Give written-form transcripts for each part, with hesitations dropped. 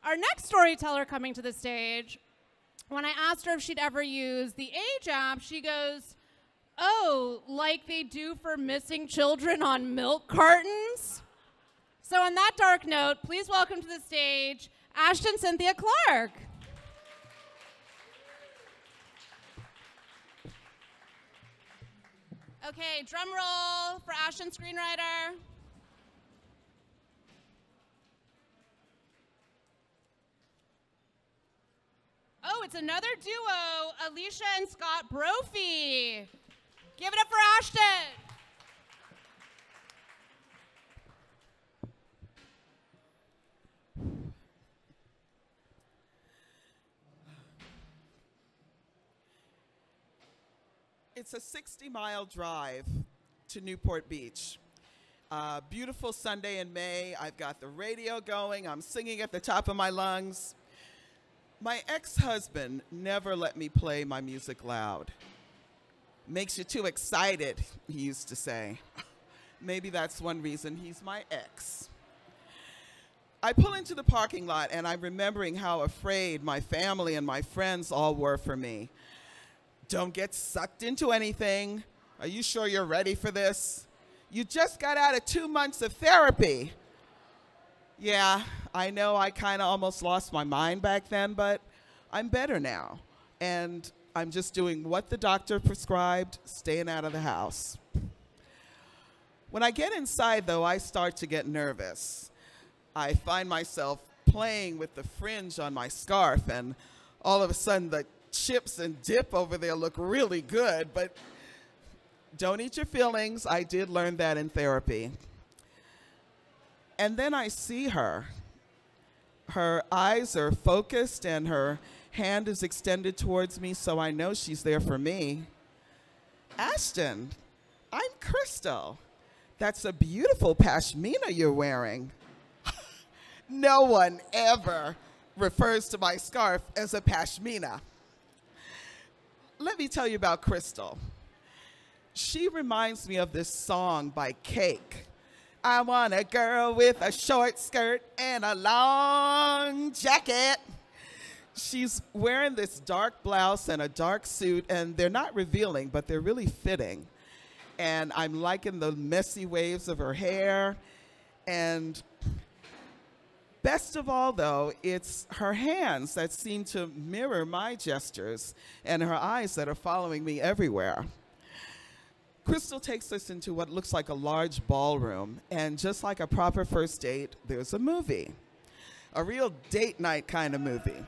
Our next storyteller coming to the stage, when I asked her if she'd ever used the Age app, she goes, "Oh, like they do for missing children on milk cartons?" So on that dark note, please welcome to the stage, Ashton Cynthia Clarke. Okay, drum roll for Ashton, screenwriter. Oh, it's another duo, Alisha and Scott Brophy. Give it up for Ashton. It's a 60-mile drive to Newport Beach. Beautiful Sunday in May. I've got the radio going. I'm singing at the top of my lungs. My ex-husband never let me play my music loud. Makes you too excited, he used to say. Maybe that's one reason he's my ex. I pull into the parking lot and I'm remembering how afraid my family and my friends all were for me. Don't get sucked into anything. Are you sure you're ready for this? You just got out of 2 months of therapy. Yeah, I know I kind of almost lost my mind back then, but I'm better now. And I'm just doing what the doctor prescribed, staying out of the house. When I get inside, though, I start to get nervous. I find myself playing with the fringe on my scarf, and all of a sudden the chips and dip over there look really good, but don't eat your feelings. I did learn that in therapy. And then I see her. Her eyes are focused and her hand is extended towards me, so I know she's there for me. Ashton, I'm Crystal. That's a beautiful pashmina you're wearing. No one ever refers to my scarf as a pashmina. Let me tell you about Crystal. She reminds me of this song by Cake. I want a girl with a short skirt and a long jacket. She's wearing this dark blouse and a dark suit, and they're not revealing, but they're really fitting. And I'm liking the messy waves of her hair. And best of all, though, it's her hands that seem to mirror my gestures and her eyes that are following me everywhere. Crystal takes us into what looks like a large ballroom, and just like a proper first date, there's a movie. A real date night kind of movie.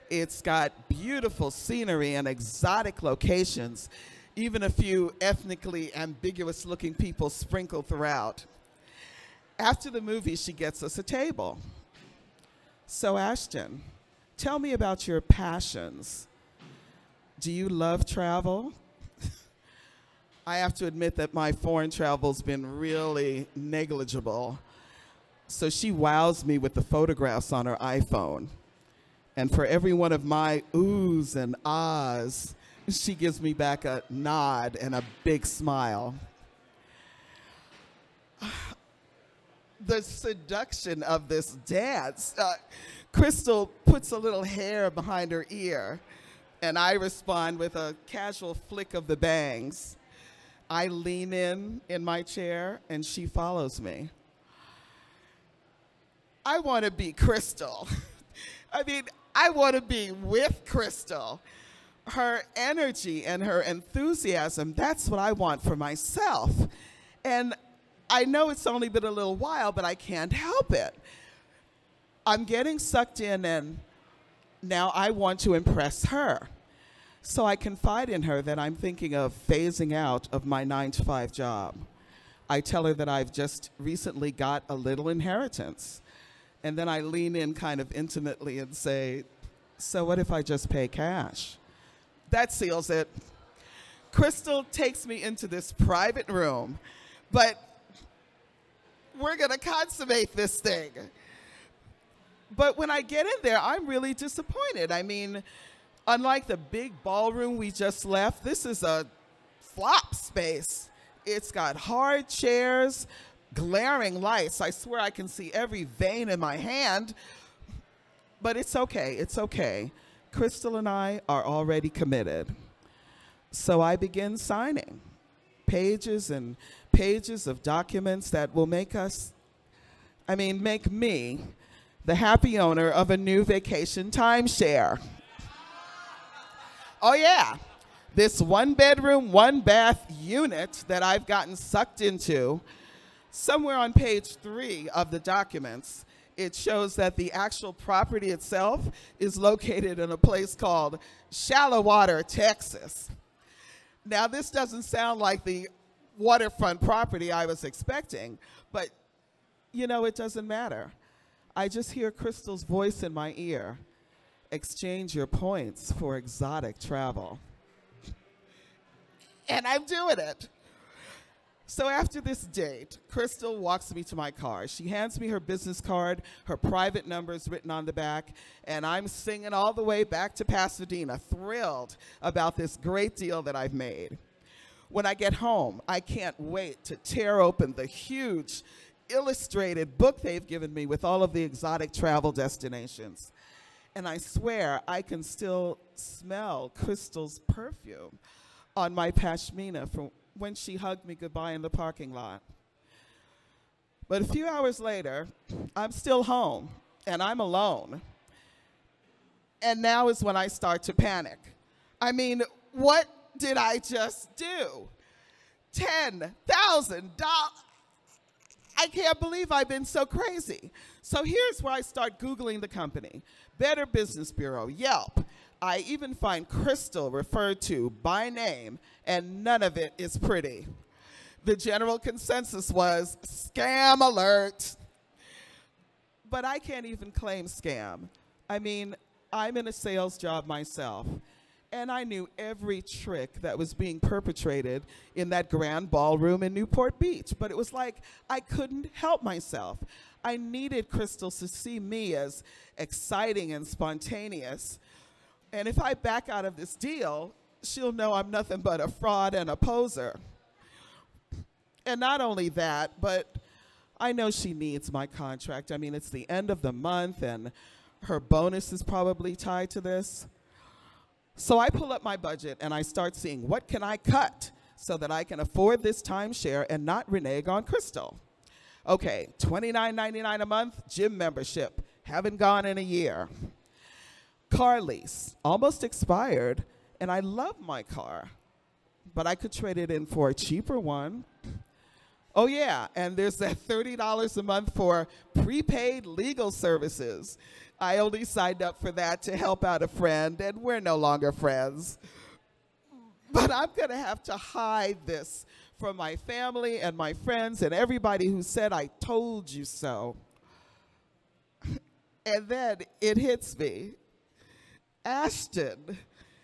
It's got beautiful scenery and exotic locations, even a few ethnically ambiguous looking people sprinkled throughout. After the movie, she gets us a table. So Ashton, tell me about your passions. Do you love travel? I have to admit that my foreign travel's been really negligible. So she wows me with the photographs on her iPhone. And for every one of my oohs and ahs, she gives me back a nod and a big smile. The seduction of this dance. Crystal puts a little hair behind her ear, and I respond with a casual flick of the bangs. I lean in my chair, and she follows me. I want to be Crystal. I mean, I want to be with Crystal. Her energy and her enthusiasm, that's what I want for myself. And I know it's only been a little while, but I can't help it. I'm getting sucked in, and now I want to impress her. So I confide in her that I'm thinking of phasing out of my 9-to-5 job. I tell her that I've just recently got a little inheritance. And then I lean in kind of intimately and say, so what if I just pay cash? That seals it. Crystal takes me into this private room, but we're gonna consummate this thing. But when I get in there, I'm really disappointed. I mean, unlike the big ballroom we just left, this is a flop space. It's got hard chairs, glaring lights. I swear I can see every vein in my hand. But it's okay, it's okay. Crystal and I are already committed. So I begin signing pages and pages of documents that will make me the happy owner of a new vacation timeshare. Oh yeah, this 1-bedroom, 1-bath unit that I've gotten sucked into, somewhere on page 3 of the documents, it shows that the actual property itself is located in a place called Shallow Water, Texas. Now, this doesn't sound like the waterfront property I was expecting, but you know, it doesn't matter. I just hear Crystal's voice in my ear. Exchange your points for exotic travel. And I'm doing it. So after this date, Crystal walks me to my car. She hands me her business card, her private number's written on the back, and I'm singing all the way back to Pasadena, thrilled about this great deal that I've made. When I get home, I can't wait to tear open the huge illustrated book they've given me with all of the exotic travel destinations. And I swear I can still smell Crystal's perfume on my pashmina from when she hugged me goodbye in the parking lot. But a few hours later, I'm still home, and I'm alone. And now is when I start to panic. I mean, what did I just do? $10,000. I can't believe I've been so crazy. So here's where I start Googling the company. Better Business Bureau, Yelp. I even find Crystal referred to by name, and none of it is pretty. The general consensus was scam alert. But I can't even claim scam. I mean, I'm in a sales job myself, and I knew every trick that was being perpetrated in that grand ballroom in Newport Beach, but it was like I couldn't help myself. I needed Crystal to see me as exciting and spontaneous. And if I back out of this deal, she'll know I'm nothing but a fraud and a poser. And not only that, but I know she needs my contract. I mean, it's the end of the month, and her bonus is probably tied to this. So I pull up my budget, and I start seeing what can I cut so that I can afford this timeshare and not renege on Crystal. Okay, $29.99 a month, gym membership. Haven't gone in a year. Car lease, almost expired, and I love my car, but I could trade it in for a cheaper one. Oh yeah, and there's that $30 a month for prepaid legal services. I only signed up for that to help out a friend, and we're no longer friends. But I'm gonna have to hide this from my family and my friends and everybody who said I told you so. And then it hits me. Ashton,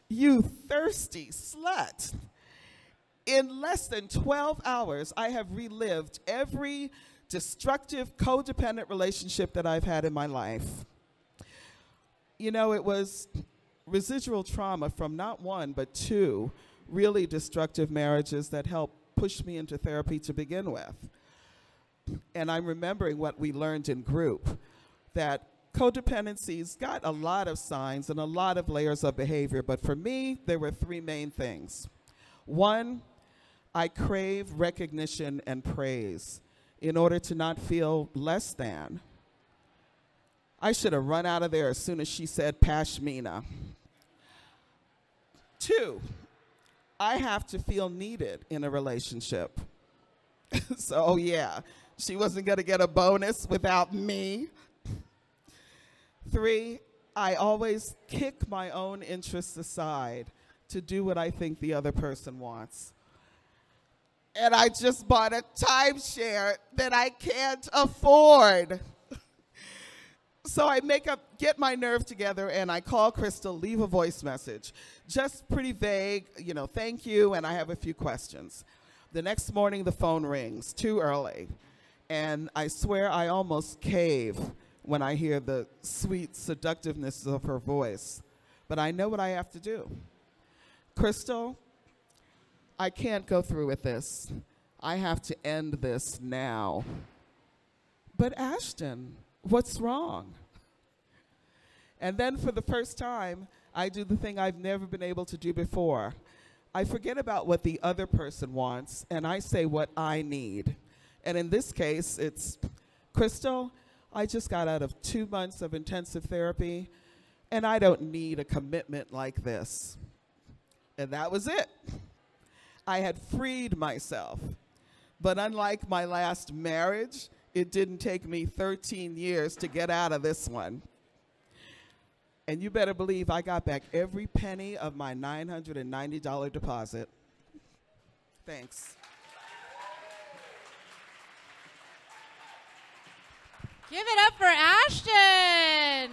you thirsty slut. In less than 12 hours, I have relived every destructive, codependent relationship that I've had in my life. You know, it was residual trauma from not one, but 2 really destructive marriages that helped push me into therapy to begin with. And I'm remembering what we learned in group, that codependency's got a lot of signs and a lot of layers of behavior, but for me, there were 3 main things. 1, I crave recognition and praise in order to not feel less than. I should have run out of there as soon as she said pashmina. 2, I have to feel needed in a relationship. So, oh yeah, she wasn't gonna get a bonus without me. 3, I always kick my own interests aside to do what I think the other person wants. And I just bought a timeshare that I can't afford. So I get my nerve together, and I call Crystal, leave a voice message. Just pretty vague, you know, thank you, and I have a few questions. The next morning, the phone rings, too early. And I swear I almost cave when I hear the sweet seductiveness of her voice. But I know what I have to do. Crystal, I can't go through with this. I have to end this now. But Ashton, what's wrong? And then for the first time, I do the thing I've never been able to do before. I forget about what the other person wants, and I say what I need. And in this case, it's, Crystal, I just got out of 2 months of intensive therapy, and I don't need a commitment like this. And that was it. I had freed myself. But unlike my last marriage, it didn't take me 13 years to get out of this one. And you better believe I got back every penny of my $990 deposit. Thanks. Give it up for Ashton.